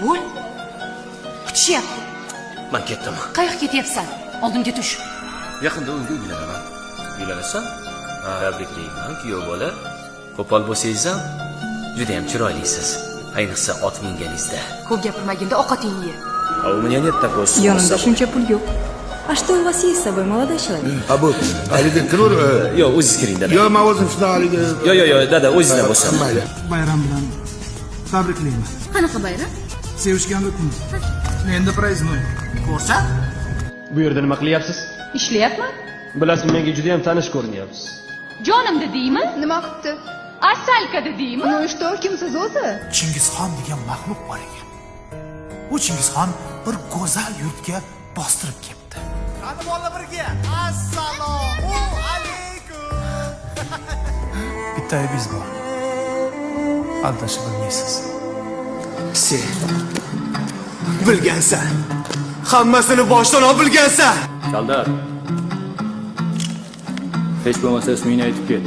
bo'l. Kutishyapti. Men ketdim. Qayoqqa ketyapsan? Oldimga tush. Yaqinda unga uylanaman. Uylanasan? Tabriklayman, kuyov bola. Qo'pol bo'lsangiz ham juda ham chiroylisiz. Ayniqsa ot minganingizda. Ko'p gapirmaginda ovqatingni ye. А у меня нет такой суммы. Yonimda shuncha pul yo'q. А что у вас есть с собой, молодой человек? Ha bu haligi kirur. Yo'q, o'zingiz kiring dada. Yo, men o'zim shunday haligi. Yo'q, dada, o'zingizdan bo'lsin. Mayli. Bayram bilan tabriklayman. Qanaqa bayram? Sevishgan kun. Endi prazdnoy. Ko'rsat. Bu yerda nima qilyapsiz? Ishlayapman. Bilasiz, menga juda ham tanish ko'rinyapsiz. Jonimda deymi? Nima qilibdi? Asalkada deymi? Ну что, kimsiz o'zi? Chingizxon degan maxluq bor ekan. U Chingizxon bir go'zal yurtga bostirib kelibdi. Qani bola birga. Assalomu alaykum. Bitta aybingiz bor. Aldashib bilmaysiz. Sen bilgansan. Hammasini boshdan olib bilgansan. Kaldar. Hech bo'lmasa ismingni aytib ket.